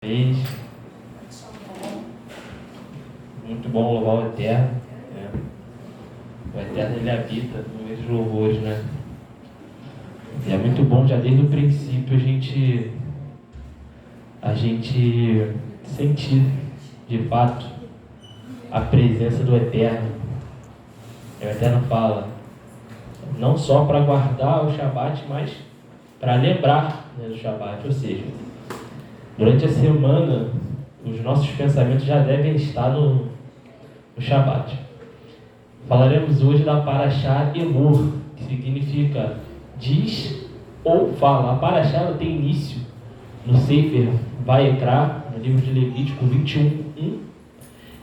Vez. Muito bom louvar o Eterno. O Eterno, ele habita no meio dos louvores, né? E é muito bom já desde o princípio a gente sentir de fato a presença do Eterno. O Eterno fala não só para guardar o Shabat, mas para lembrar, né, do Shabat. Ou seja, durante a semana os nossos pensamentos já devem estar no Shabat. Falaremos hoje da Parashá Emor, que significa diz ou fala. A Parashá ela tem início no Sefer Vayekra, no livro de Levítico 21:1,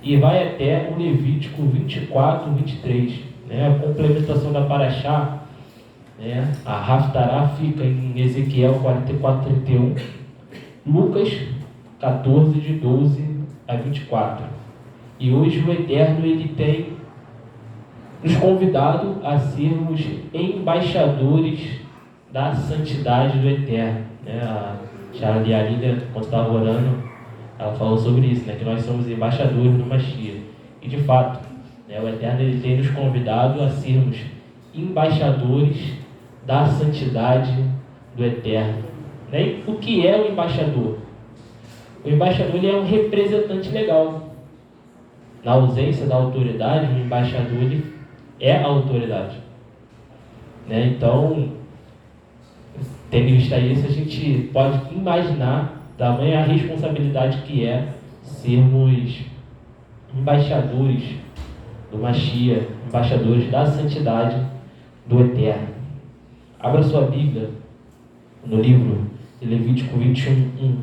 e vai até o Levítico 24:23. A complementação da Parashá, a Haftará fica em Ezequiel 44:31, Lucas 14, de 12 a 24. E hoje o Eterno ele tem nos convidado a sermos embaixadores da santidade do Eterno. A Charlie Alinda, quando estava orando, ela falou sobre isso, que nós somos embaixadores do Mashiach. E de fato, o Eterno ele tem nos convidado a sermos embaixadores da santidade do Eterno. O que é o embaixador? O embaixador ele é um representante legal. Na ausência da autoridade, o embaixador ele é a autoridade. Então, tendo em vista isso, a gente pode imaginar tamanha a responsabilidade que é sermos embaixadores do Mashiach, embaixadores da santidade do Eterno. Abra sua Bíblia no livro de Levítico 21:1.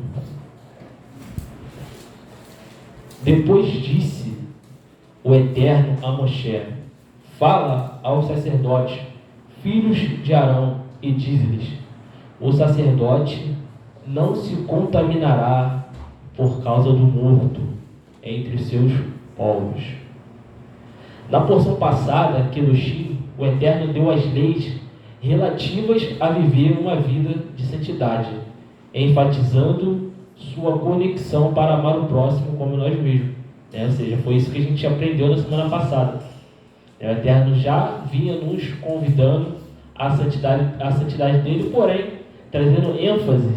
Depois disse o Eterno a Moshe: fala aos sacerdotes, filhos de Arão, e diz-lhes: o sacerdote não se contaminará por causa do morto entre seus povos. Na porção passada, Kedoshim, o Eterno deu as leis relativas a viver uma vida de santidade, enfatizando sua conexão para amar o próximo como nós mesmos. Ou seja, foi isso que a gente aprendeu na semana passada. O Eterno já vinha nos convidando à santidade dele, porém, trazendo ênfase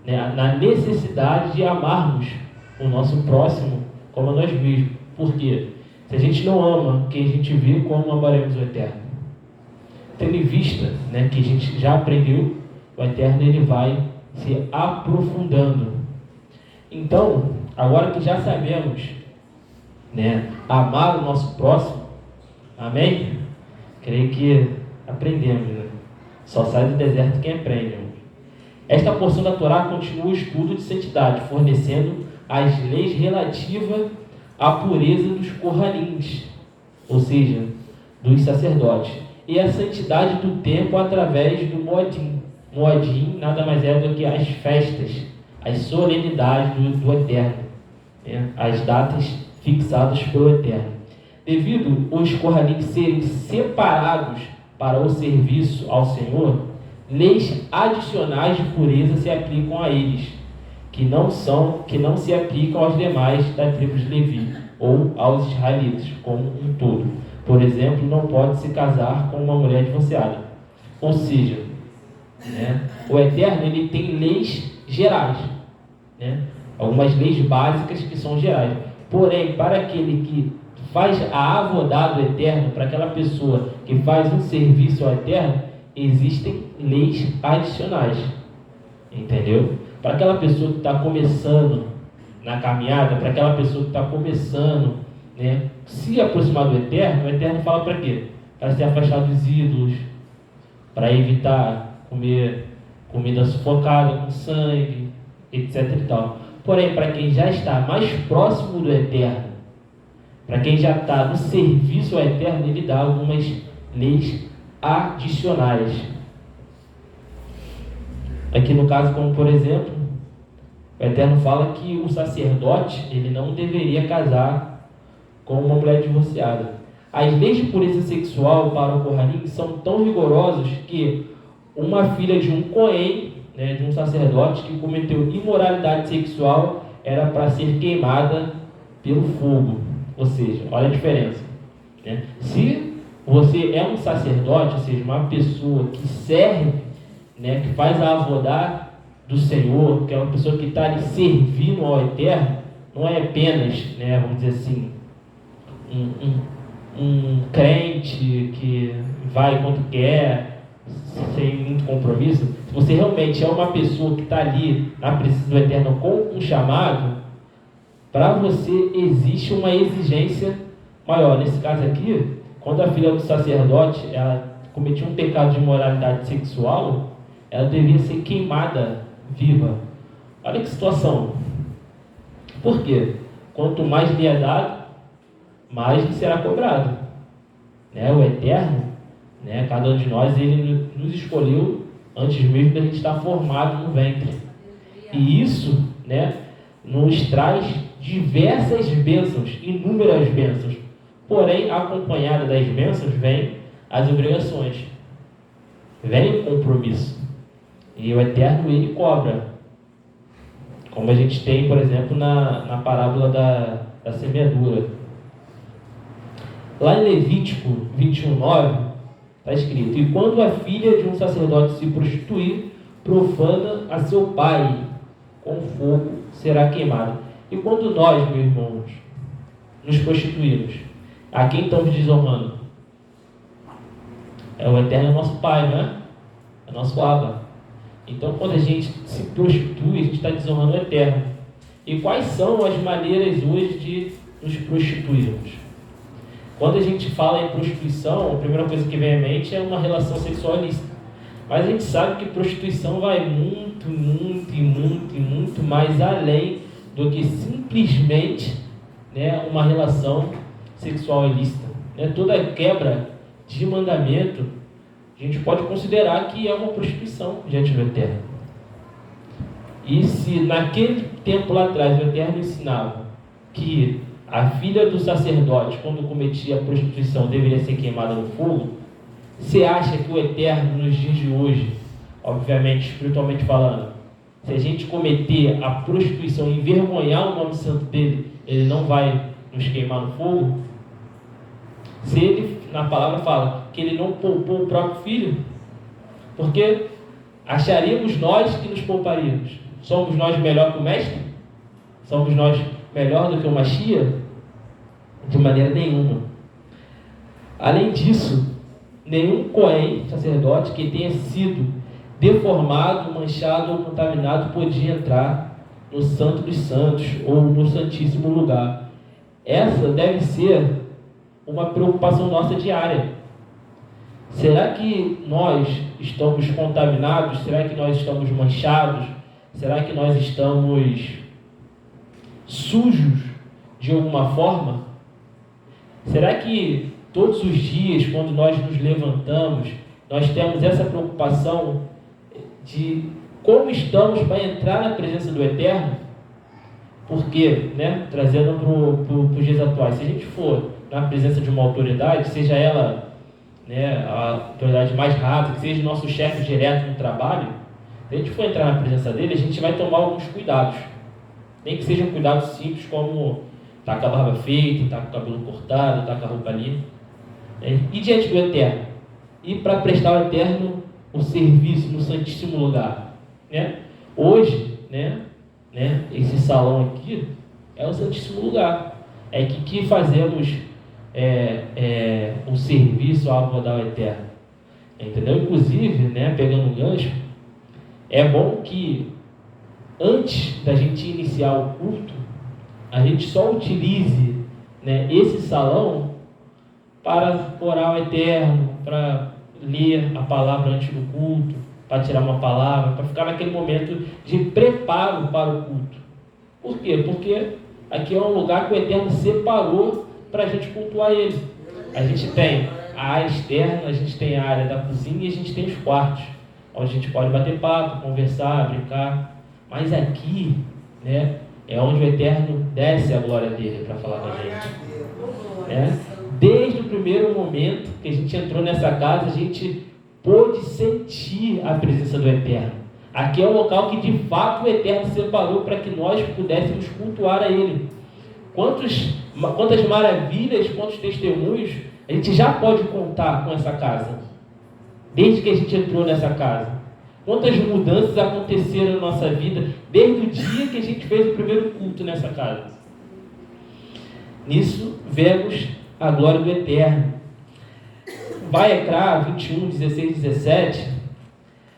na necessidade de amarmos o nosso próximo como nós mesmos. Por quê? Se a gente não ama quem a gente vê, como amaremos o Eterno? Tendo em vista que a gente já aprendeu, o Eterno ele vai se aprofundando. Então, agora que já sabemos amar o nosso próximo, amém? Creio que aprendemos. Só sai do deserto quem aprende. Esta porção da Torá continua o estudo de santidade, fornecendo as leis relativas à pureza dos corralins, ou seja, dos sacerdotes, e a santidade do tempo através do Moadim. Moadim nada mais é do que as festas, as solenidades do Eterno, as datas fixadas pelo Eterno. Devido os corralins serem separados para o serviço ao Senhor, leis adicionais de pureza se aplicam a eles, que não se aplicam aos demais da tribo de Levi ou aos israelitas como um todo. Por exemplo, não pode se casar com uma mulher divorciada. Ou seja, o Eterno ele tem leis gerais, algumas leis básicas que são gerais. Porém, para aquele que faz a avodá do Eterno, para aquela pessoa que faz um serviço ao Eterno, existem leis adicionais. Entendeu? Para aquela pessoa que está começando na caminhada, para aquela pessoa que está começando, se aproximar do Eterno, o Eterno fala para quê? Para se afastar dos ídolos, para evitar comer comida sufocada com sangue, etc. e tal. Porém, para quem já está mais próximo do Eterno, para quem já está no serviço ao Eterno, ele dá algumas leis adicionais. Aqui no caso, como por exemplo, o Eterno fala que o sacerdote ele não deveria casar com uma mulher divorciada. As leis de pureza sexual para o Kohanim são tão rigorosas que uma filha de um Cohen, de um sacerdote que cometeu imoralidade sexual, era para ser queimada pelo fogo. Ou seja, olha a diferença, né? Se você é um sacerdote, ou seja, uma pessoa que serve, né, que faz a avodah do Senhor, que é uma pessoa que está ali servindo ao Eterno, não é apenas, né, vamos dizer assim, um crente que vai quando quer, sem muito compromisso. Se você realmente é uma pessoa que está ali na presença do Eterno com um chamado, para você existe uma exigência maior. Nesse caso aqui, quando a filha do sacerdote ela cometia um pecado de imoralidade sexual, ela devia ser queimada viva. Olha que situação. Por quê? Quanto mais lhe é dado, mais lhe será cobrado, né? O Eterno, né? Cada um de nós, ele nos escolheu antes mesmo da gente estar formado no ventre. E isso, né, nos traz diversas bênçãos, inúmeras bênçãos. Porém, acompanhada das bênçãos, vem as obrigações, vem o compromisso. E o Eterno, ele cobra. Como a gente tem, por exemplo, na parábola da semeadura. Lá em Levítico 21:9, está escrito: e quando a filha de um sacerdote se prostituir, profana a seu pai, com fogo será queimada. E quando nós, meus irmãos, nos prostituímos, a quem estamos desonrando? É o Eterno, é nosso pai, não é? É nosso Abba. Então, quando a gente se prostitui, a gente está desonrando o Eterno. E quais são as maneiras hoje de nos prostituirmos? Quando a gente fala em prostituição, a primeira coisa que vem à mente é uma relação sexual ilícita. Mas a gente sabe que prostituição vai muito mais além do que simplesmente, né, uma relação sexual ilícita. Né? Toda quebra de mandamento, a gente pode considerar que é uma prostituição diante do Eterno. E se naquele tempo lá atrás o Eterno ensinava que a filha do sacerdote, quando cometia a prostituição, deveria ser queimada no fogo, você acha que o Eterno, nos dias de hoje, obviamente, espiritualmente falando, se a gente cometer a prostituição e envergonhar o nome santo dele, ele não vai nos queimar no fogo? Se ele, na palavra fala, que ele não poupou o próprio filho, porque acharíamos nós que nos pouparíamos? Somos nós melhor que o mestre? Somos nós melhor do que o Mashiach? De maneira nenhuma. Além disso, nenhum Cohen, sacerdote, que tenha sido deformado, manchado ou contaminado podia entrar no Santo dos Santos ou no Santíssimo Lugar. Essa deve ser uma preocupação nossa diária. Será que nós estamos contaminados? Será que nós estamos manchados? Será que nós estamos sujos de alguma forma? Será que todos os dias, quando nós nos levantamos, nós temos essa preocupação de como estamos para entrar na presença do Eterno? Porque, né, trazendo para os dias atuais, se a gente for na presença de uma autoridade, seja ela, né, a autoridade mais rápida, que seja o nosso chefe direto no trabalho, se a gente for entrar na presença dele, a gente vai tomar alguns cuidados. Nem que sejam cuidados simples, como estar com a barba feita, estar com o cabelo cortado, estar com a roupa limpa. E diante do Eterno? E para prestar ao Eterno o serviço no Santíssimo Lugar. Né? Hoje, né, esse salão aqui é o Santíssimo Lugar. É que fazemos o serviço à avodah ao Eterno. Entendeu? Inclusive, né, pegando um gancho, é bom que antes da gente iniciar o culto, a gente só utilize, né, esse salão para orar ao Eterno, para ler a palavra antes do culto, para tirar uma palavra, para ficar naquele momento de preparo para o culto. Por quê? Porque aqui é um lugar que o Eterno separou para a gente cultuar Ele. A gente tem a área externa, a gente tem a área da cozinha e a gente tem os quartos, onde a gente pode bater papo, conversar, brincar. Mas aqui, né, é onde o Eterno desce a glória dele para falar com a gente. Né? Desde o primeiro momento que a gente entrou nessa casa, a gente pôde sentir a presença do Eterno. Aqui é o local que de fato o Eterno separou para que nós pudéssemos cultuar a Ele. Quantas maravilhas, quantos testemunhos a gente já pode contar com essa casa, desde que a gente entrou nessa casa. Quantas mudanças aconteceram na nossa vida desde o dia que a gente fez o primeiro culto nessa casa. Nisso vemos a glória do Eterno. Vai Ecrã 21, 16, 17,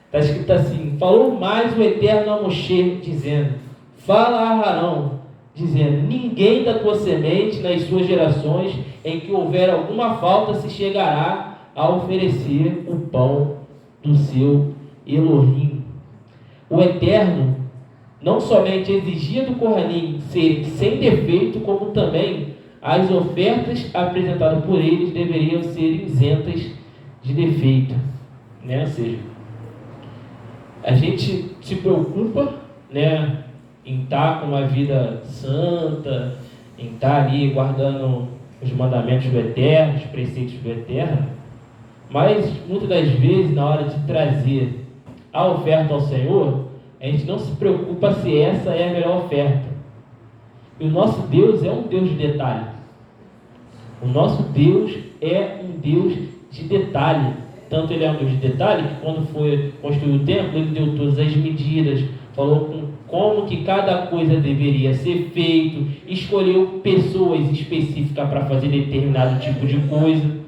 está escrito assim: falou mais o Eterno a Moshe, dizendo: fala a Arão, dizendo: ninguém da tua semente nas suas gerações em que houver alguma falta se chegará a oferecer o pão do seu Elohim. O Eterno não somente exigia do Kohanim serem sem defeito, como também as ofertas apresentadas por eles deveriam ser isentas de defeito, né? Ou seja, a gente se preocupa, né, em estar com uma vida santa, em estar ali guardando os mandamentos do Eterno, os preceitos do Eterno, mas muitas das vezes na hora de trazer a oferta ao Senhor, a gente não se preocupa se essa é a melhor oferta. E o nosso Deus é um Deus de detalhe. O nosso Deus é um Deus de detalhe. Tanto Ele é um Deus de detalhe que quando foi construir o templo, Ele deu todas as medidas, falou como que cada coisa deveria ser feito, escolheu pessoas específicas para fazer determinado tipo de coisa.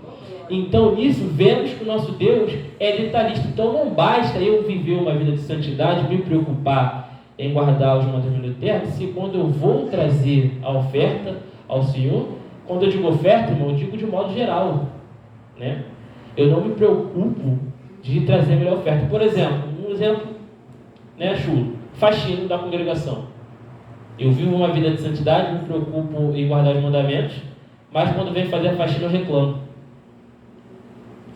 Então nisso vemos que o nosso Deus é detalhista. Então não basta eu viver uma vida de santidade, me preocupar em guardar os mandamentos do Eterno, se quando eu vou trazer a oferta ao Senhor, quando eu digo oferta, irmão, eu digo de modo geral, né? Eu não me preocupo de trazer a melhor oferta. Por exemplo, né, chulo, faxina da congregação. Eu vivo uma vida de santidade, me preocupo em guardar os mandamentos, mas quando vem fazer a faxina eu reclamo.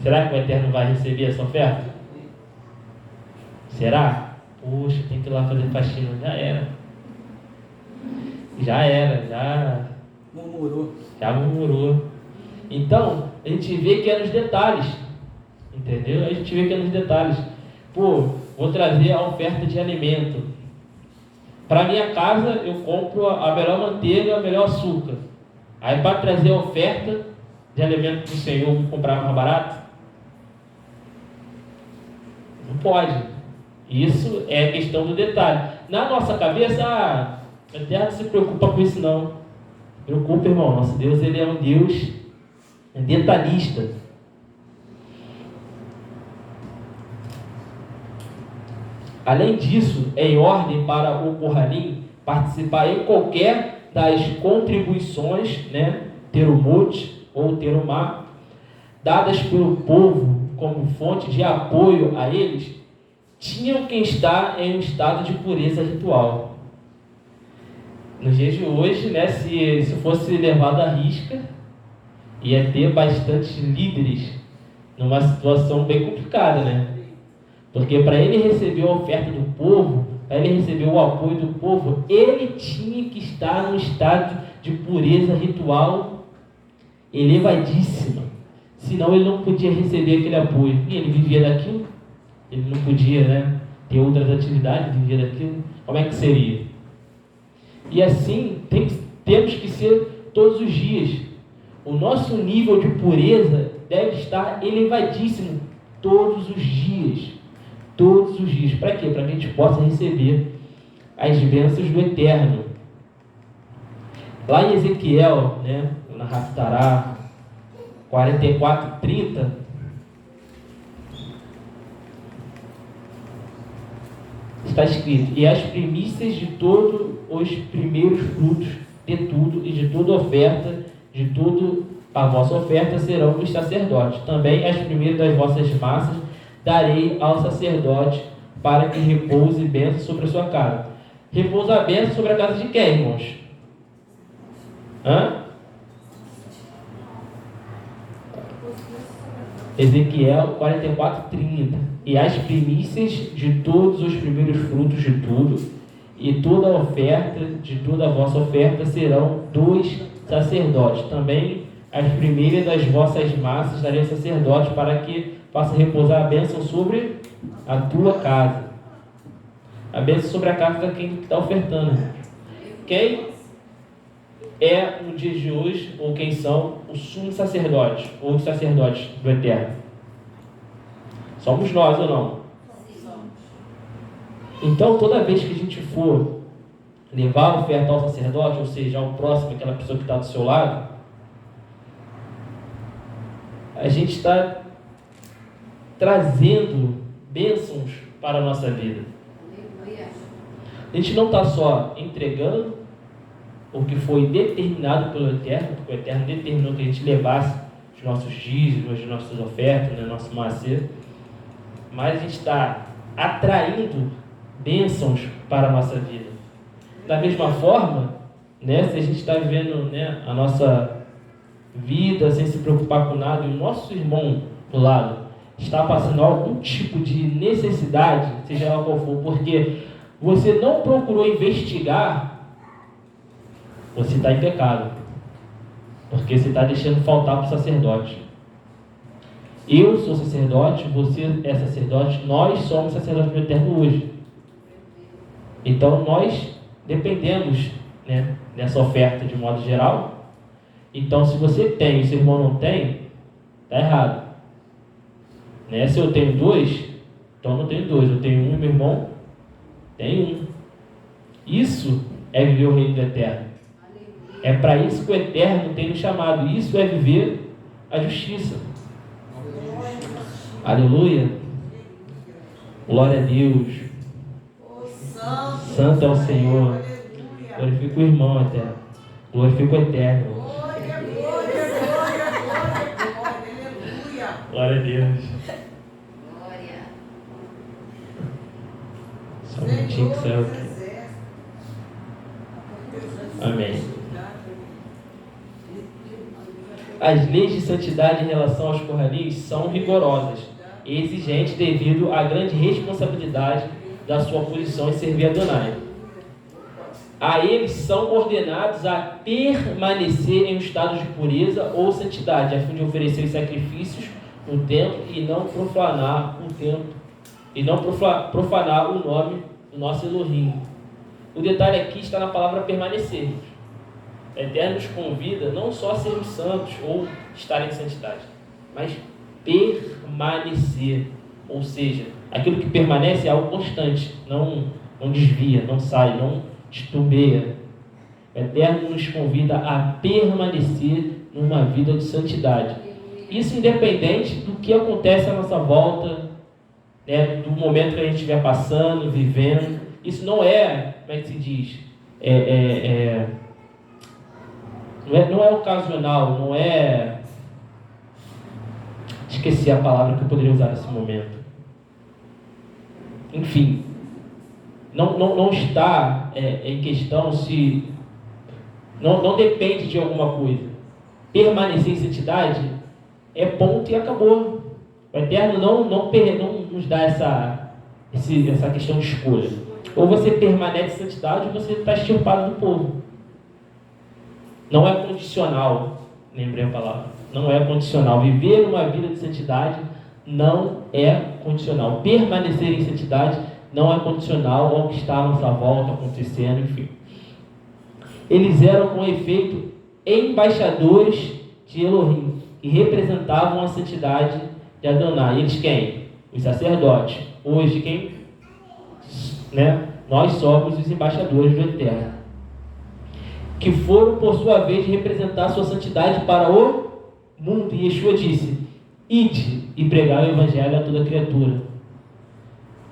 Será que o Eterno vai receber essa oferta? Será? Poxa, tem que ir lá fazer faxina. Já murmurou. Então, a gente vê que é nos detalhes. Entendeu? A gente vê que é nos detalhes. Pô, vou trazer a oferta de alimento. Para minha casa, eu compro a melhor manteiga, o melhor açúcar. Aí, para trazer a oferta de alimento para o Senhor, vou comprar mais barato? Não pode. Isso é questão do detalhe. Na nossa cabeça, a terra não se preocupa com isso não. Preocupa, irmão. Nosso Deus, Ele é um Deus detalhista. Além disso, é em ordem para o Kohanim participar em qualquer das contribuições, né, terumot ou terumá, dadas pelo povo como fonte de apoio a eles, tinham que estar em um estado de pureza ritual. Nos dias de hoje, né, se isso fosse levado à risca, ia ter bastante líderes numa situação bem complicada, né? Porque para ele receber a oferta do povo, para ele receber o apoio do povo, ele tinha que estar num estado de pureza ritual elevadíssima. Senão ele não podia receber aquele apoio. E ele vivia daquilo. Ele não podia, né, ter outras atividades, vivia daquilo. Como é que seria? E assim, temos que ser todos os dias. O nosso nível de pureza deve estar elevadíssimo todos os dias. Todos os dias. Para quê? Para que a gente possa receber as bênçãos do Eterno. Lá em Ezequiel, né, na Haftarah 44:30, está escrito: e as primícias de todos os primeiros frutos de tudo e de toda oferta, de toda a vossa oferta serão dos sacerdotes. Também as primeiras das vossas massas darei ao sacerdote, para que repouse bênção sobre a sua casa. Repousa a bênção sobre a casa de quem, irmãos? Ezequiel 44:30. E as primícias de todos os primeiros frutos de tudo, e toda a oferta, de toda a vossa oferta, serão dos sacerdotes. Também as primeiras das vossas massas darei ao sacerdote, para que faça repousar a bênção sobre a tua casa. A bênção sobre a casa da quem está ofertando. Quem é no dia de hoje, ou quem são os sumos sacerdotes, ou os sacerdotes do Eterno? Somos nós ou não? Então, toda vez que a gente for levar a oferta ao sacerdote, ou seja, ao próximo, aquela pessoa que está do seu lado, a gente está trazendo bênçãos para a nossa vida. A gente não está só entregando o que foi determinado pelo Eterno, porque o Eterno determinou que a gente levasse os nossos dízimos, as nossas ofertas, né, nosso macê, mas a gente está atraindo bênçãos para a nossa vida. Da mesma forma, né, se a gente está vivendo, né, a nossa vida sem se preocupar com nada, e o nosso irmão do lado está passando algum tipo de necessidade, seja ela qual for, porque você não procurou investigar, você está em pecado, porque você está deixando faltar para o sacerdote. Eu sou sacerdote, você é sacerdote, nós somos sacerdotes do Eterno hoje. Então nós dependemos, né, dessa oferta de modo geral. Então, se você tem e seu irmão não tem, está errado. Né? Se eu tenho 2, então eu não tenho 2, eu tenho 1 e meu irmão tem 1. Isso é viver o reino do Eterno. É para isso que o Eterno tem nos chamado. Isso é viver a justiça. Aleluia. Glória a Deus. Santo é o Senhor. Glorifica o irmão eterno. Glorifica o Eterno. Glória a Deus. Só um minutinho que saiu aqui. Amém. As leis de santidade em relação aos corralinhos são rigorosas e exigentes devido à grande responsabilidade da sua posição em servir a Adonai. A eles são ordenados a permanecer em um estado de pureza ou santidade, a fim de oferecer sacrifícios no templo e não profanar o templo, e não profanar o nome do nosso Elohim. O detalhe aqui está na palavra permanecer. O Eterno nos convida não só a sermos santos ou estar em santidade, mas permanecer. Ou seja, aquilo que permanece é algo constante, não desvia, não sai, não titubeia. O Eterno nos convida a permanecer numa vida de santidade. Isso independente do que acontece à nossa volta, né, do momento que a gente estiver passando, vivendo. Isso não é, como é que se diz? Não é ocasional, não é... Esqueci a palavra que eu poderia usar nesse momento. Enfim, não está em questão se... Não depende de alguma coisa. Permanecer em santidade é ponto e acabou. O Eterno não nos dá essa questão de escolha. Ou você permanece em santidade ou você está extirpado do povo. Não é condicional, lembrei a palavra. Não é condicional. Viver uma vida de santidade não é condicional. Permanecer em santidade não é condicional ao que está à nossa volta acontecendo, enfim. Eles eram, com efeito, embaixadores de Elohim, que representavam a santidade de Adonai. Eles quem? Os sacerdotes. Hoje quem? Né? Nós somos os embaixadores do Eterno, que foram, por sua vez, representar sua santidade para o mundo. E Yeshua disse: ide e pregar o Evangelho a toda criatura.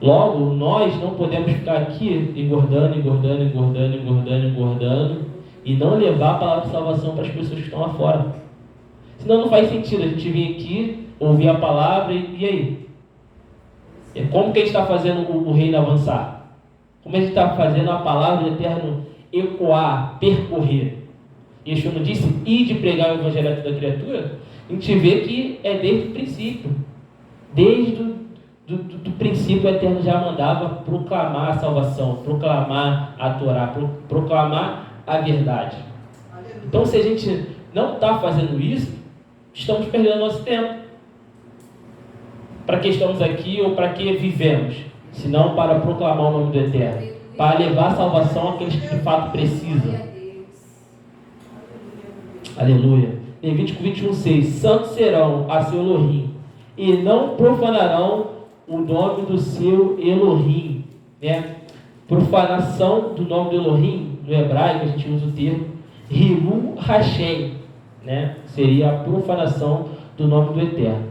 Logo, nós não podemos ficar aqui engordando e não levar a palavra de salvação para as pessoas que estão lá fora. Senão não faz sentido a gente vir aqui, ouvir a palavra e aí? Como que a gente está fazendo o reino avançar? Como a gente está fazendo a palavra do Eterno ecoar, percorrer? Yeshua não disse ide pregar o Evangelho a toda criatura? A gente vê que é desde o princípio. Desde do princípio, o Eterno já mandava proclamar a salvação, proclamar a Torá, proclamar a verdade. Então, se a gente não está fazendo isso, estamos perdendo nosso tempo. Para que estamos aqui ou para que vivemos? senão para proclamar o nome do Eterno, para levar salvação àqueles que de fato precisam. Aleluia. Levítico 21:6. Santos serão a seu Elohim, e não profanarão o nome do seu Elohim. Né? Profanação do nome do Elohim, no hebraico a gente usa o termo Hilul Hashem, né? Seria a profanação do nome do Eterno.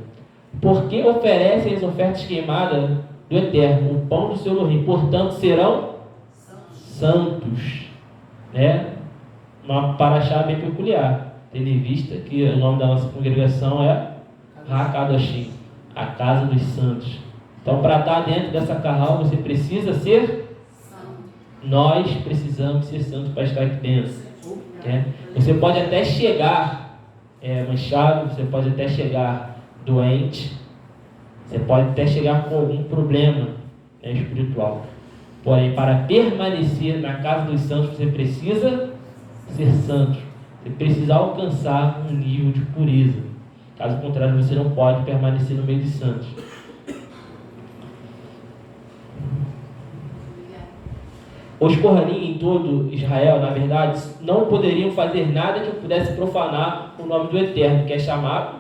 Porque oferecem as ofertas queimadas do Eterno, o pão do seu Elohim, portanto serão santos. Né? Uma paraxá bem peculiar, tendo em vista que o nome da nossa congregação é Hakadoshim, a casa dos santos. Então, para estar dentro dessa carral, você precisa ser santo. Nós precisamos ser santos para estar aqui dentro. Né? Você pode até chegar manchado, você pode até chegar doente, você pode até chegar com algum problema espiritual. Porém, para permanecer na casa dos santos, você precisa ser santo. Você precisa alcançar um nível de pureza. Caso contrário, você não pode permanecer no meio dos santos. Os Kohanim em todo Israel, na verdade, não poderiam fazer nada que pudesse profanar o nome do Eterno, que é chamado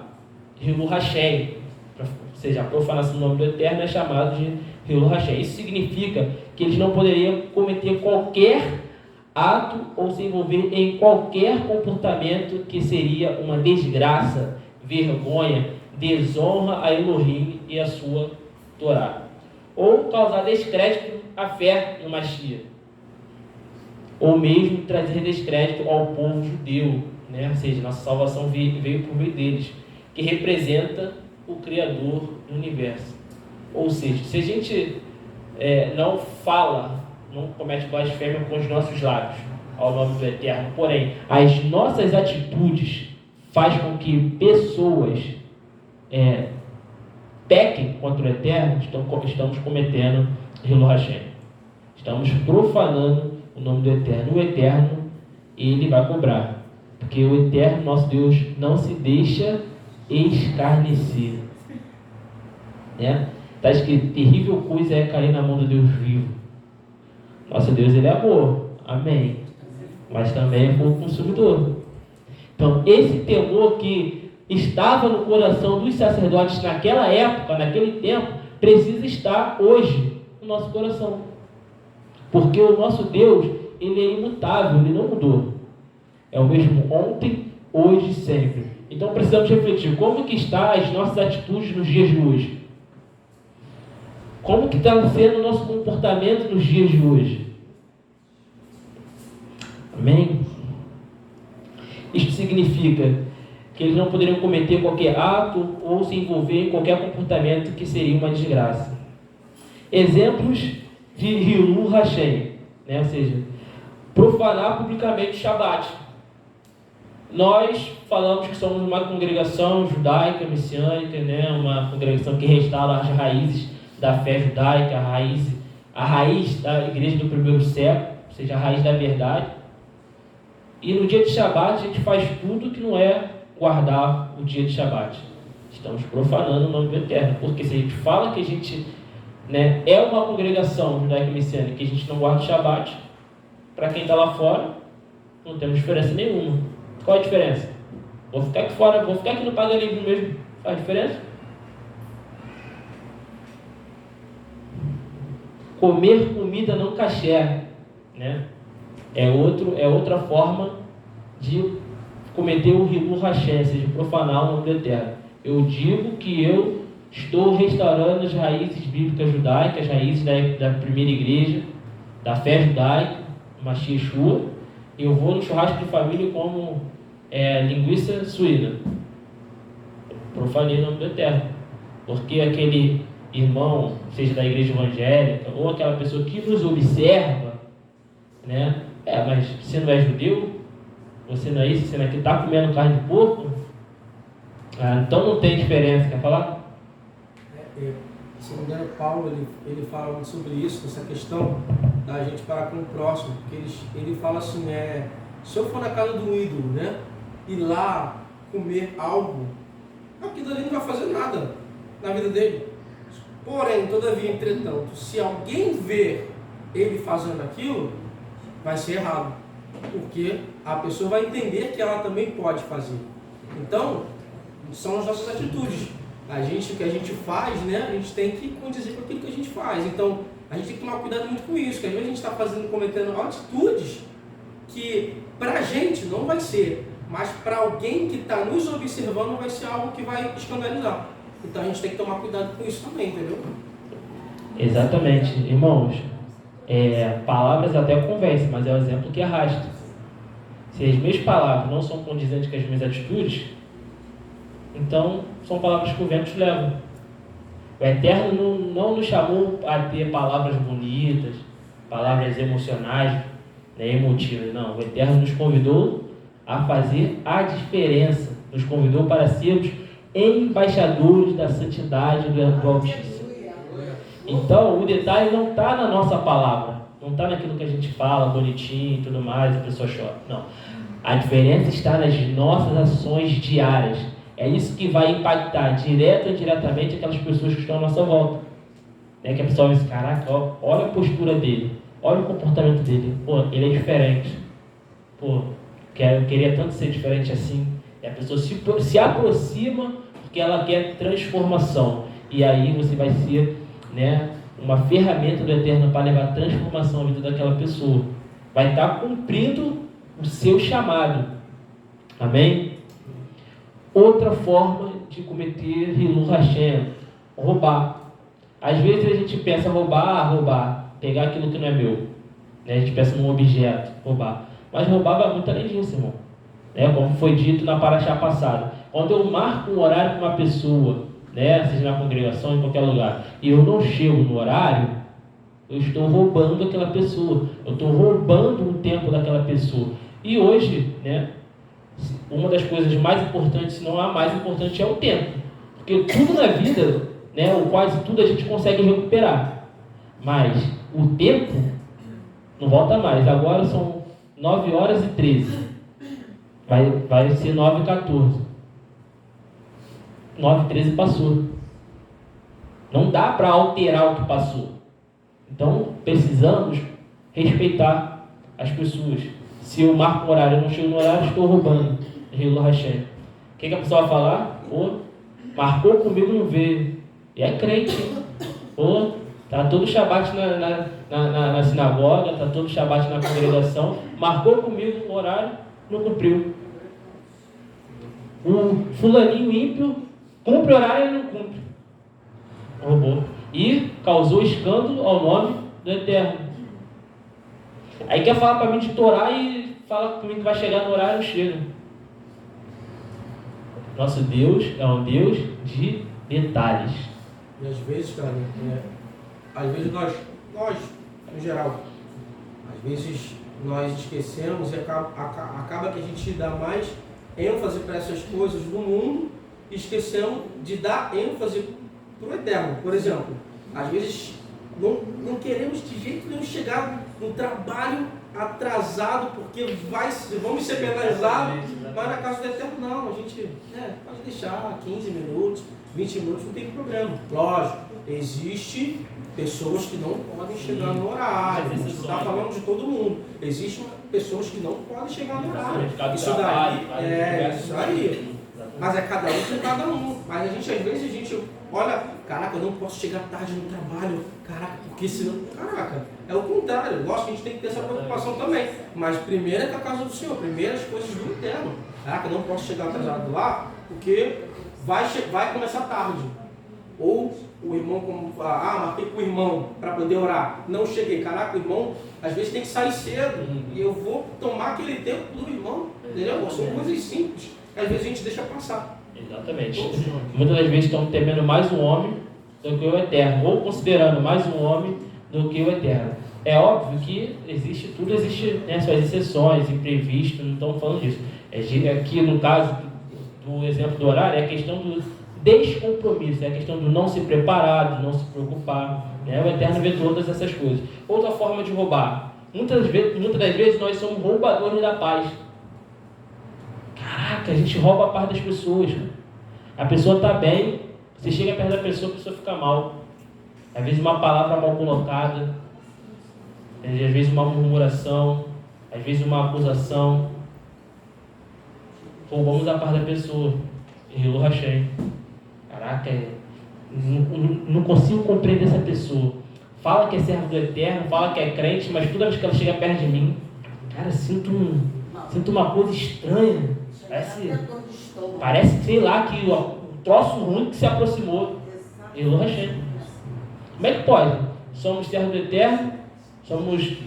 Hilul Hashem. Ou seja, a profanação do nome do Eterno é chamado de Hilul Hashem. Isso significa que eles não poderiam cometer qualquer ato ou se envolver em qualquer comportamento que seria uma desgraça, vergonha, desonra a Elohim e a sua Torá, ou causar descrédito à fé no Mashiach, ou mesmo trazer descrédito ao povo judeu, né? Ou seja, nossa salvação veio por meio deles, que representa o Criador do universo. Ou seja, se a gente não fala, não comete blasfêmia com os nossos lábios ao nome do Eterno, porém, as nossas atitudes faz com que pessoas pequem contra o Eterno, estamos cometendo Hilul Hashem. Estamos profanando o nome do Eterno. O Eterno, ele vai cobrar, porque o Eterno, nosso Deus, não se deixa escarnecer. Né? Está escrito, terrível coisa é cair na mão do Deus vivo. Nosso Deus, ele é amor, amém, mas também é fogo consumidor. Então, esse temor que estava no coração dos sacerdotes naquela época, naquele tempo, precisa estar hoje no nosso coração. Porque o nosso Deus, ele é imutável, ele não mudou. É o mesmo ontem, hoje e sempre. Então, precisamos refletir, como que estão as nossas atitudes nos dias de hoje? Como que está sendo o nosso comportamento nos dias de hoje? Amém? Isto significa que eles não poderiam cometer qualquer ato ou se envolver em qualquer comportamento que seria uma desgraça. Exemplos de Hilul Hashem, né? Ou seja, profanar publicamente o Shabat. Nós falamos que somos uma congregação judaica, messiânica, né? Uma congregação que restaura as raízes da fé judaica, a raiz da igreja do primeiro século, ou seja, a raiz da verdade. E no dia de Shabat a gente faz tudo que não é guardar o dia de Shabat. Estamos profanando o nome do Eterno, porque se a gente fala que a gente é uma congregação judaica messiânica e a gente não guarda o Shabat, para quem está lá fora, não temos diferença nenhuma. Qual é a diferença? Vou ficar aqui fora, vou ficar aqui no paganismo mesmo. Faz diferença? Comer comida não kasher, né? É outra forma de cometer o Hilul Hashem, ou seja, profanar o nome do Eterno. Eu digo que eu estou restaurando as raízes bíblicas judaicas, as raízes da primeira igreja, da fé judaica, Mashiach Yeshua. Eu vou no churrasco de família como linguiça suína. Profanei o nome do Eterno. Porque aquele irmão, seja da igreja evangélica, ou aquela pessoa que nos observa, né? Mas você não é judeu? Você não é isso? Você não está comendo carne de porco? Então não tem diferença. Quer falar? Se não me engano, Paulo ele fala muito sobre isso, essa questão da gente parar com o próximo. Porque ele fala assim, se eu for na casa do ídolo, né, e lá comer algo, aquilo ali não vai fazer nada na vida dele. Porém, todavia, entretanto, se alguém ver ele fazendo aquilo, vai ser errado. Porque a pessoa vai entender que ela também pode fazer. Então, são as nossas atitudes. O que a gente faz, né? A gente tem que condizer com aquilo que a gente faz. Então, a gente tem que tomar cuidado muito com isso, que às vezes a gente está cometendo atitudes que pra gente não vai ser, mas para alguém que está nos observando vai ser algo que vai escandalizar. Então a gente tem que tomar cuidado com isso também, entendeu? Exatamente. Irmãos, palavras até convencem, mas é o exemplo que arrasta. Se as minhas palavras não são condizentes com as minhas atitudes, então são palavras que o vento leva. O Eterno não nos chamou a ter palavras bonitas, palavras emocionais, emotivas. Não, o Eterno nos convidou a fazer a diferença. Nos convidou para sermos embaixadores da santidade do Altíssimo. Então, o detalhe não está na nossa palavra, não está naquilo que a gente fala bonitinho e tudo mais, a pessoa chora. Não. A diferença está nas nossas ações diárias. É isso que vai impactar direto ou indiretamente aquelas pessoas que estão à nossa volta. Que a pessoa vai dizer, caraca, olha a postura dele, olha o comportamento dele, pô, ele é diferente. Pô, eu queria tanto ser diferente assim. E a pessoa se aproxima porque ela quer transformação. E aí você vai ser, uma ferramenta do Eterno para levar transformação à vida daquela pessoa. Vai estar cumprindo o seu chamado. Amém? Outra forma de cometer Hilul Hashem, roubar. Às vezes a gente pensa roubar, pegar aquilo que não é meu. A gente pensa num objeto, roubar. Mas roubar vai muito além disso, irmão. Como foi dito na paraxá passada. Quando eu marco um horário com uma pessoa, seja na congregação, em qualquer lugar, e eu não chego no horário, eu estou roubando aquela pessoa. Eu estou roubando o tempo daquela pessoa. E hoje, uma das coisas mais importantes, se não a mais importante, é o tempo. Porque tudo na vida, ou quase tudo, a gente consegue recuperar. Mas o tempo não volta mais. Agora são 9h13. Vai ser 9h14. 9h13 passou. Não dá para alterar o que passou. Então, precisamos respeitar as pessoas. Se eu marco o horário e não chego no horário, estou roubando. Hilul Hashem. O que a pessoa vai falar? Marcou comigo, não veio. E é crente. Está todo Shabat na sinagoga, está todo Shabat na congregação. Marcou comigo no horário, não cumpriu. O fulaninho ímpio cumpre o horário e não cumpre. Roubou. E causou escândalo ao nome do Eterno. Aí quer falar para mim de Torá e fala comigo que vai chegar no horário e não chega. Nosso Deus é um Deus de detalhes. E às vezes, cara, às vezes nós, em geral, às vezes nós esquecemos e acaba que a gente dá mais ênfase para essas coisas do mundo e esquecemos de dar ênfase para o Eterno. Por exemplo, às vezes não queremos de jeito nenhum chegar no trabalho atrasado porque vamos ser penalizados, mas na casa do Eterno não, a gente pode deixar 15 minutos, 20 minutos, não tem problema. Lógico, existe pessoas que não podem chegar no horário, a gente não está falando de todo mundo, existem pessoas que não podem chegar no horário, isso daí, isso aí, mas é cada um com cada um. Mas a gente, às vezes, olha, caraca, eu não posso chegar tarde no trabalho, caraca, porque senão, caraca, é o contrário. Lógico que a gente tem que ter essa preocupação também, mas primeiro é com a casa do Senhor, primeiro as coisas do Eterno. Caraca, eu não posso chegar atrasado lá, porque vai começar tarde. Ou o irmão, como marquei com o irmão para poder orar, não cheguei, caraca, o irmão às vezes tem que sair cedo, e eu vou tomar aquele tempo do irmão, entendeu? São coisas simples, que às vezes a gente deixa passar. Exatamente. Muitas das vezes estão temendo mais um homem do que o Eterno, ou considerando mais um homem do que o Eterno. É óbvio que existe suas exceções, imprevistos, não estamos falando disso. Aqui no caso do exemplo do horário, é a questão do descompromisso, é a questão do não se preparar, do não se preocupar. O Eterno vê todas essas coisas. Outra forma de roubar. Muitas das vezes nós somos roubadores da paz. Caraca, a gente rouba a paz das pessoas. A pessoa está bem, você chega perto da pessoa, a pessoa fica mal. Às vezes uma palavra mal colocada, às vezes uma murmuração, às vezes uma acusação. Roubamos a paz da pessoa. Hilo Hashem. Caraca, não consigo compreender essa pessoa. Fala que é servo do Eterno, fala que é crente, mas toda vez que ela chega perto de mim, cara, sinto uma coisa estranha. Parece, sei lá, que um troço ruim que se aproximou. Hilo Hashem. Como é que pode? Somos servos do Eterno, somos,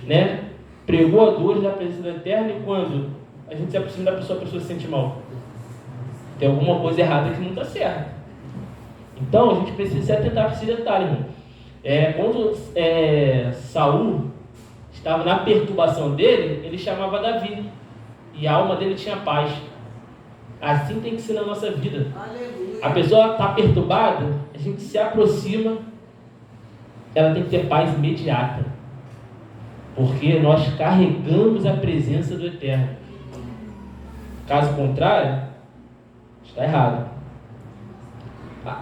pregoadores da presença do Eterno, e quando a gente se aproxima da pessoa, a pessoa se sente mal. Tem alguma coisa errada que não está certa. Então a gente precisa se atentar para esse detalhe, irmão. Quando Saul estava na perturbação dele, ele chamava Davi, e a alma dele tinha paz. Assim tem que ser na nossa vida. Aleluia. A pessoa está perturbada, a gente se aproxima, ela tem que ter paz imediata, porque nós carregamos a presença do Eterno. Caso contrário, está errado.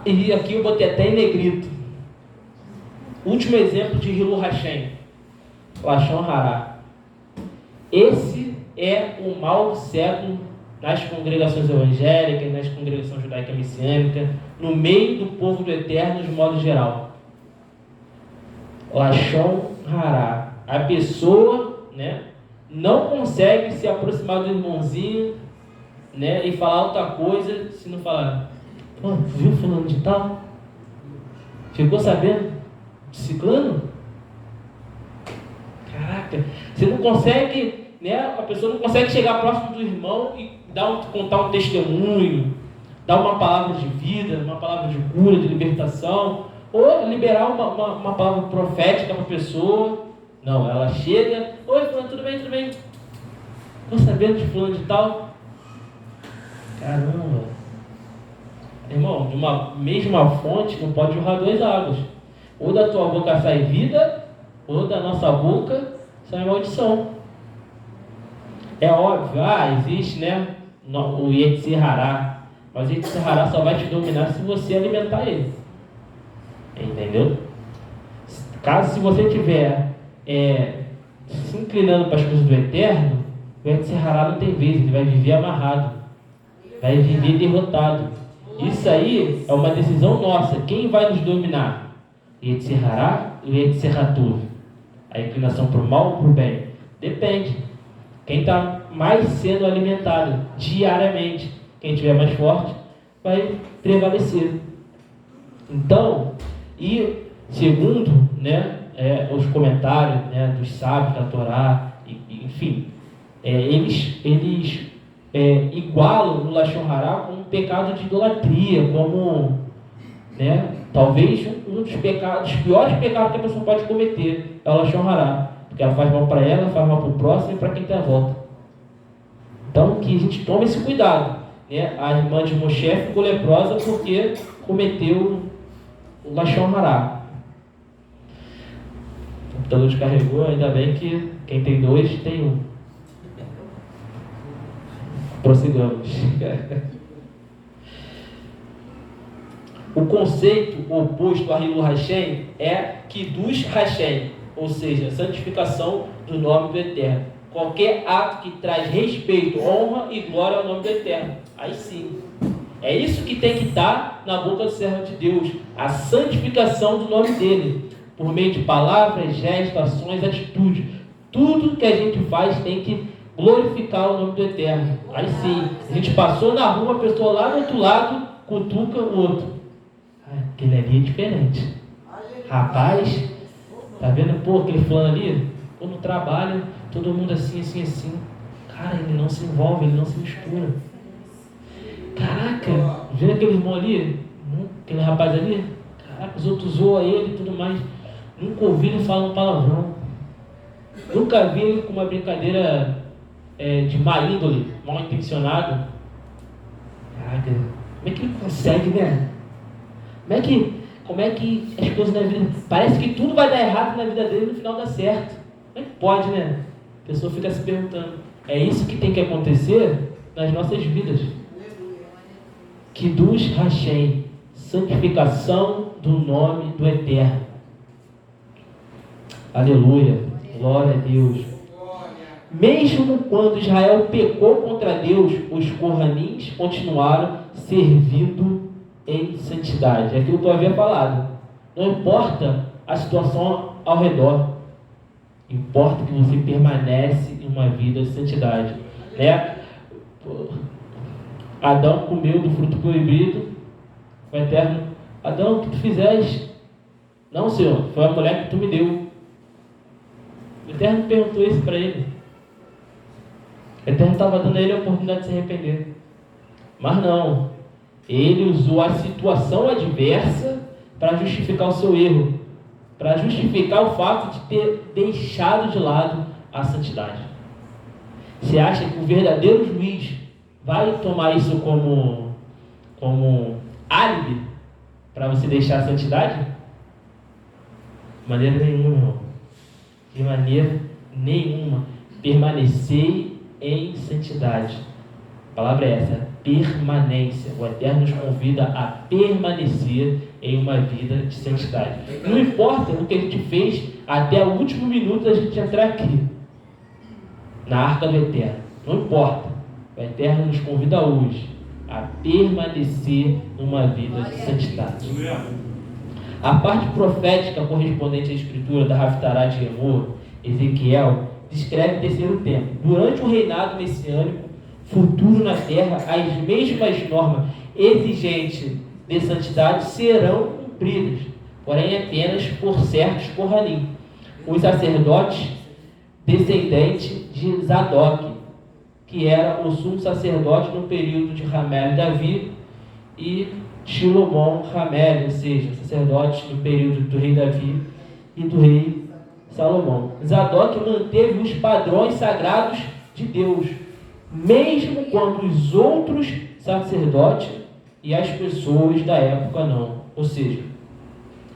E aqui eu botei até em negrito. Último exemplo de Hilo Hashem, Lashon Hará. Esse é o mal do século nas congregações evangélicas, nas congregações judaica-messiânicas, no meio do povo do Eterno de modo geral. Lashon Hará. A pessoa, não consegue se aproximar do irmãozinho, e falar outra coisa, se não falar, viu fulano de tal? Ficou sabendo? Ciclano? Caraca, você não consegue, a pessoa não consegue chegar próximo do irmão e contar um testemunho, dar uma palavra de vida, uma palavra de cura, de libertação, ou liberar uma palavra profética para a pessoa. Não, ela chega, oi fulano, tudo bem, tudo bem? Ficou sabendo de fulano de tal? Caramba, irmão, de uma mesma fonte não pode jorrar duas águas. Ou da tua boca sai vida, ou da nossa boca sai maldição. É óbvio, existe, o Yetzer Hará, mas o Yetzer Hará só vai te dominar se você alimentar ele. Entendeu? Se você estiver se inclinando para as coisas do Eterno, o Yetzer Hará não tem vez, ele vai viver amarrado, vai viver derrotado. Isso aí é uma decisão nossa. Quem vai nos dominar? Yetzer Hará ou Yetzer Hatuv? A inclinação para o mal ou para o bem? Depende. Quem está mais sendo alimentado diariamente, quem estiver mais forte, vai prevalecer. Então, e segundo os comentários dos sábios da Torá, enfim, eles igualam o Lashon Hará com um pecado de idolatria, como talvez um dos piores pecados que a pessoa pode cometer é o Lashon Hará, porque ela faz mal para ela, faz mal para o próximo e para quem está à volta. Então que a gente tome esse cuidado. A irmã de Moshe ficou leprosa porque cometeu o Lashon Hará. O computador descarregou, ainda bem que quem tem dois tem um. Prossigamos. O conceito oposto a Hilo Hashem é Kiddush Hashem, ou seja, santificação do nome do Eterno. Qualquer ato que traz respeito, honra e glória ao nome do Eterno. Aí sim. É isso que tem que estar na boca do servo de Deus, a santificação do nome dele, por meio de palavras, gestos, ações, atitudes. Tudo que a gente faz tem que glorificar o nome do Eterno. Aí sim, a gente passou na rua, a pessoa lá do outro lado cutuca o outro. Aquele ali é diferente. Rapaz, tá vendo? Aquele fulano ali, no trabalho, todo mundo assim. Cara, ele não se envolve, ele não se mistura. Caraca, vendo aquele irmão ali, aquele rapaz ali, caraca, os outros zoam ele e tudo mais. Nunca ouvi ele falar um palavrão. Nunca vi ele com uma brincadeira de má índole, mal intencionado. Caraca, como é que ele consegue, Como é que as coisas na vida... Parece que tudo vai dar errado na vida dele e no final dá certo. Como é que pode, A pessoa fica se perguntando. É isso que tem que acontecer nas nossas vidas. Kiddush Hashem, santificação do nome do Eterno. Aleluia. Glória a Deus. Mesmo quando Israel pecou contra Deus, os Corranins continuaram servindo em santidade. É aquilo que eu havia falado. Não importa a situação ao redor, importa que você permanece em uma vida de santidade. Né? Adão comeu do fruto proibido, o Eterno: Adão, o que tu fizeste? Não, Senhor, foi a mulher que tu me deu. O Eterno perguntou isso para ele. O Eterno estava dando a ele a oportunidade de se arrepender. Mas não. Ele usou a situação adversa para justificar o seu erro. Para justificar o fato de ter deixado de lado a santidade. Você acha que o verdadeiro juiz vai tomar isso como álibi para você deixar a santidade? De maneira nenhuma, irmão. De maneira nenhuma. Permanecei em santidade. A palavra é essa, permanência. O Eterno nos convida a permanecer em uma vida de santidade. Não importa o que a gente fez até o último minuto da gente entrar aqui, na arca do Eterno. Não importa. O Eterno nos convida hoje a permanecer numa vida de santidade. A parte profética correspondente à escritura da Haftará de Ezequiel, descreve o terceiro tempo. Durante o reinado messiânico futuro na terra, as mesmas normas exigentes de santidade serão cumpridas, porém apenas por certos Corranim, os sacerdotes descendentes de Zadok, que era o sumo sacerdote no período de Ramel e Davi, e Shilomon Ramel, ou seja, sacerdote no período do rei Davi e do rei Salomão. Zadok manteve os padrões sagrados de Deus, mesmo quando os outros sacerdotes e as pessoas da época não. Ou seja,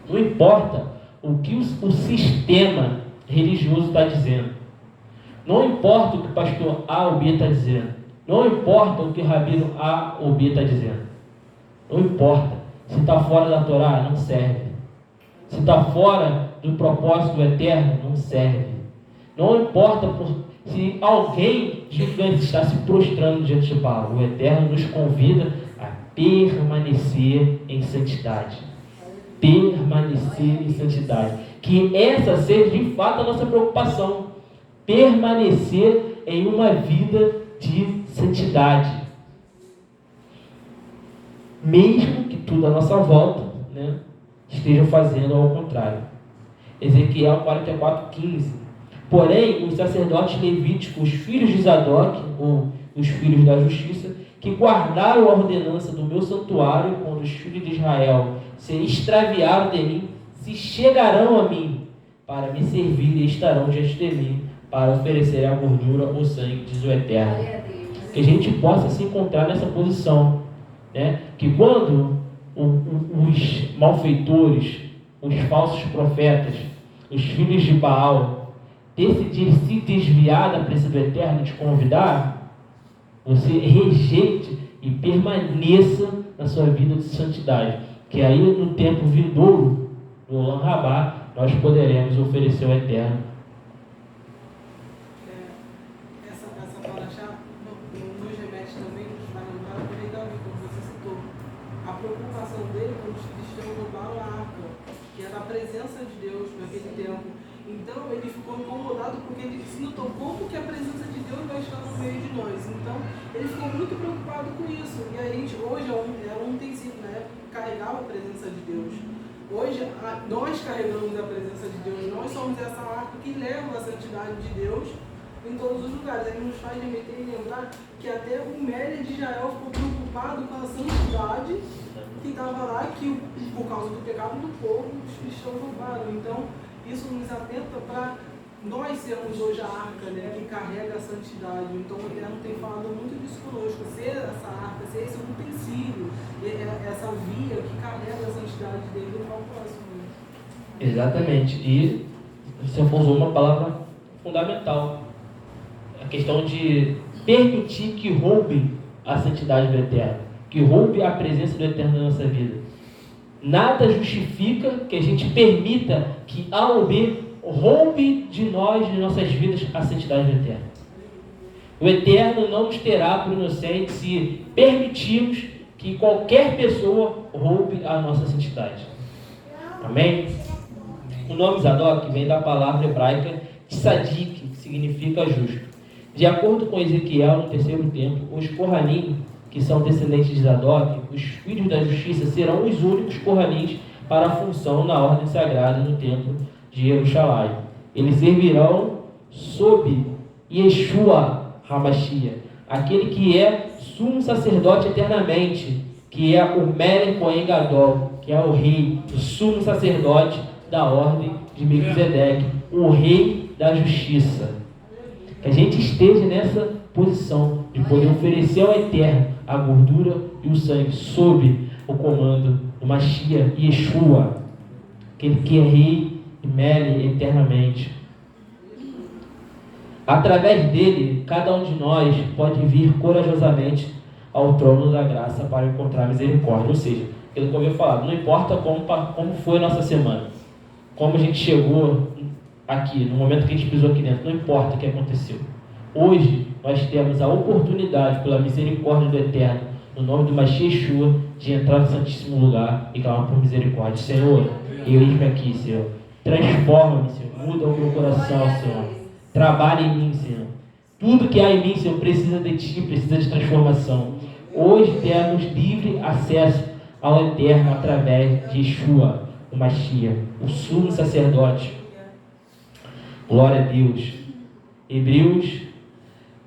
não importa o que o sistema religioso está dizendo, não importa o que o pastor A ou B está dizendo, não importa o que o rabino A ou B está dizendo, não importa. Se está fora da Torá, não serve. Se está fora do propósito do Eterno, não serve. Não importa se alguém gigante está se prostrando diante de Baal, o Eterno nos convida a permanecer em santidade. Permanecer em santidade. Que essa seja de fato a nossa preocupação. Permanecer em uma vida de santidade. Mesmo que tudo à nossa volta, esteja fazendo ao contrário. Ezequiel 44:15. Porém, os sacerdotes levíticos, os filhos de Zadok, ou os filhos da justiça, que guardaram a ordenança do meu santuário, quando os filhos de Israel se extraviaram de mim, se chegarão a mim para me servir e estarão diante de mim para oferecer a gordura ou sangue, diz o Eterno. Que a gente possa se encontrar nessa posição, que quando os malfeitores, os falsos profetas, os filhos de Baal decidirem se desviar da presença do Eterno e te convidar, você rejeite e permaneça na sua vida de santidade, que aí no tempo vindouro do Olam Rabá nós poderemos oferecer ao Eterno. Essa paraxá nos remete também para lembrar do rei Davi, como você citou. A preocupação dele quando os cristãos roubaram a arca, que era a presença de Deus naquele tempo. Então ele ficou incomodado porque ele se notou como que a presença de Deus vai estar no meio de nós. Então ele ficou muito preocupado com isso. E a gente hoje é um utensílio, carregar a presença de Deus. Hoje nós carregamos a presença de Deus. Nós somos essa arca que leva a santidade de Deus em todos os lugares. Ele nos faz remeter e lembrar que até o Mélio de Israel ficou preocupado com a santidade que estava lá, que por causa do pecado do povo os cristãos roubaram. Então isso nos atenta para nós sermos hoje a arca, que carrega a santidade. Então o Eterno tem falado muito disso conosco, ser essa arca, ser esse utensílio, essa via que carrega a santidade dele ao próximo. Exatamente. E você usou uma palavra fundamental, a questão de permitir que roubem a santidade do Eterno, que roube a presença do Eterno na nossa vida. Nada justifica que a gente permita que A ou B roube de nós, de nossas vidas, a santidade do Eterno. O Eterno não nos terá por inocentes se permitirmos que qualquer pessoa roube a nossa santidade. Amém? O nome Zadok vem da palavra hebraica tzadik, que significa justo. De acordo com Ezequiel, no terceiro templo, os Kohanim, que são descendentes de Zadok, os filhos da justiça, serão os únicos Kohanim para a função na ordem sagrada no templo de Jerusalém. Eles servirão sob Yeshua HaMashiach, aquele que é sumo sacerdote eternamente, que é o Melech Cohen Gadol, que é o rei, o sumo sacerdote da ordem de Melquisedeque, o rei da justiça. Que a gente esteja nessa posição de poder oferecer ao Eterno a gordura e o sangue sob o comando do Mashiach e Yeshua, aquele que é rei e Melech eternamente. Através dele, cada um de nós pode vir corajosamente ao trono da graça para encontrar misericórdia. Ou seja, aquilo que eu havia falado, não importa como foi a nossa semana, como a gente chegou aqui, no momento que a gente pisou aqui dentro, não importa o que aconteceu. Hoje, nós temos a oportunidade, pela misericórdia do Eterno, no nome do Mashiach Yeshua, de entrar no Santíssimo Lugar e clamar por misericórdia. Senhor, eu eis-me aqui, Senhor. Transforma-me, Senhor. Muda o meu coração, Senhor. Trabalhe em mim, Senhor. Tudo que há em mim, Senhor, precisa de Ti, precisa de transformação. Hoje temos livre acesso ao Eterno através de Yeshua, o Mashiach, o sumo sacerdote. Glória a Deus. Hebreus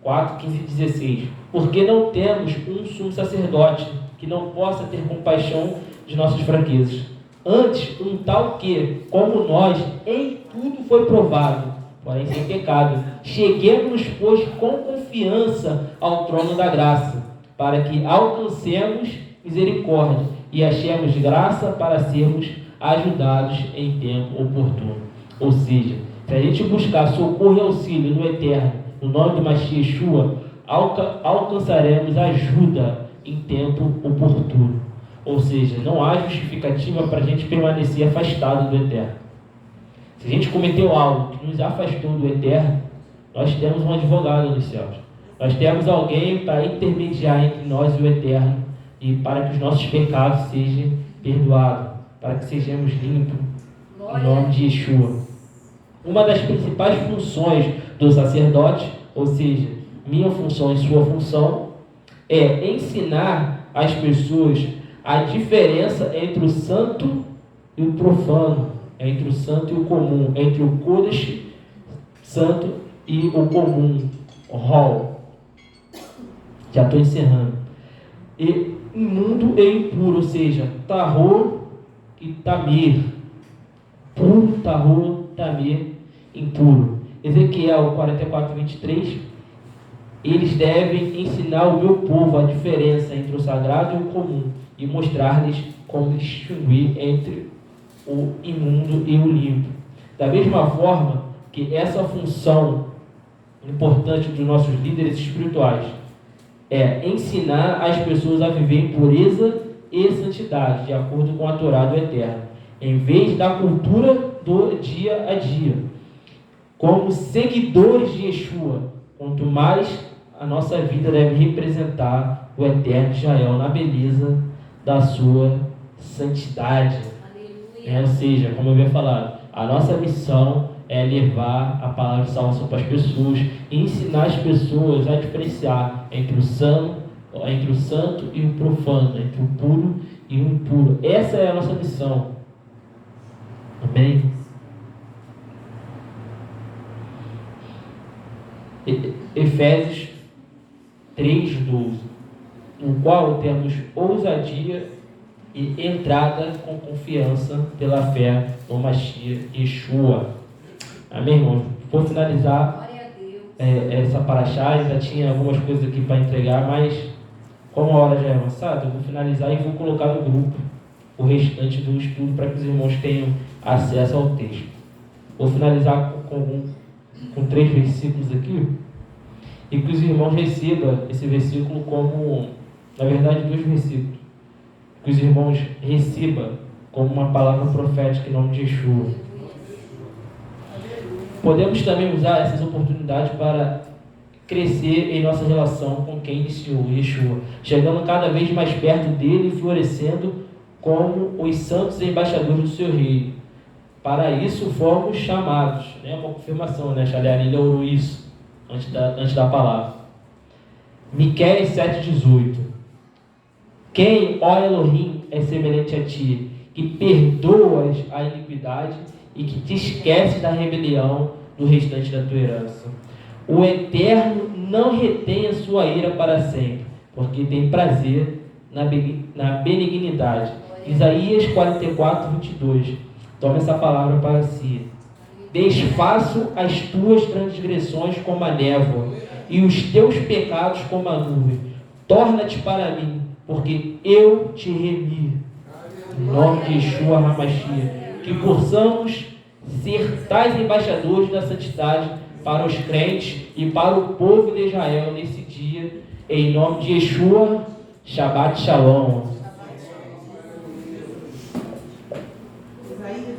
4, 15 e 16. Porque não temos um sumo sacerdote que não possa ter compaixão de nossas fraquezas. Antes, um tal que, como nós, em tudo foi provado, porém sem pecado. Cheguemos, pois, com confiança ao trono da graça, para que alcancemos misericórdia e achemos graça para sermos ajudados em tempo oportuno. Ou seja, se a gente buscar socorro e auxílio no Eterno, no nome de Mashiach Yeshua, alcançaremos ajuda em tempo oportuno. Ou seja, não há justificativa para a gente permanecer afastado do Eterno. Se a gente cometeu algo que nos afastou do Eterno, nós temos um advogado nos céus. Nós temos alguém para intermediar entre nós e o Eterno, e para que os nossos pecados sejam perdoados, para que sejamos limpos, em nome de Yeshua. Uma das principais funções do sacerdote, ou seja, minha função e sua função, é ensinar as pessoas a diferença entre o santo e o profano, entre o santo e o comum, entre o Kodesh santo e o comum, o Hol. Já estou encerrando. E imundo e impuro, ou seja, Tahor e Tamir. Puro, Tahor, Tamir, impuro. Ezequiel 44, 23. Eles devem ensinar o meu povo a diferença entre o sagrado e o comum e mostrar-lhes como distinguir entre o imundo e o limpo. Da mesma forma que essa função importante dos nossos líderes espirituais é ensinar as pessoas a viver em pureza e santidade, de acordo com a Torá do Eterno, em vez da cultura do dia a dia. Como seguidores de Yeshua, quanto mais a nossa vida deve representar o Eterno de Israel na beleza da sua santidade. Ou seja, como eu havia falado, a nossa missão é levar a palavra de salvação para as pessoas e ensinar as pessoas a diferenciar entre o santo e o profano, entre o puro e o impuro. Essa é a nossa missão. Amém? Efésios 3:12, no qual temos ousadia e entrada com confiança pela fé no Mashiach Yeshua. Amém, irmão? Vou finalizar essa paraxá, ainda tinha algumas coisas aqui para entregar, mas como a hora já é avançada, eu vou finalizar e vou colocar no grupo o restante do estudo para que os irmãos tenham acesso ao texto. Vou finalizar com 3 versículos aqui, e que os irmãos recebam esse versículo como, na verdade, 2 versículos, que os irmãos recebam como uma palavra profética em nome de Yeshua. podemos também usar essas oportunidades para crescer em nossa relação com quem iniciou Yeshua, chegando cada vez mais perto dele e florescendo como os santos embaixadores do seu reino. Para isso fomos chamados, né? Uma confirmação, né? Chaleari leu isso antes da palavra. Miqueias 7,18. Quem, ó Elohim, é semelhante a ti, que perdoas a iniquidade e que te esqueces da rebelião do restante da tua herança. O Eterno não retém a sua ira para sempre, porque tem prazer na benignidade. Isaías 44:22. Toma essa palavra para si. Desfaço as tuas transgressões como a névoa e os teus pecados como a nuvem. Torna-te para mim, porque eu te remi. Em nome de Yeshua HaMashiach, que possamos ser tais embaixadores da santidade para os crentes e para o povo de Israel nesse dia. Em nome de Yeshua, Shabbat Shalom. Isaías,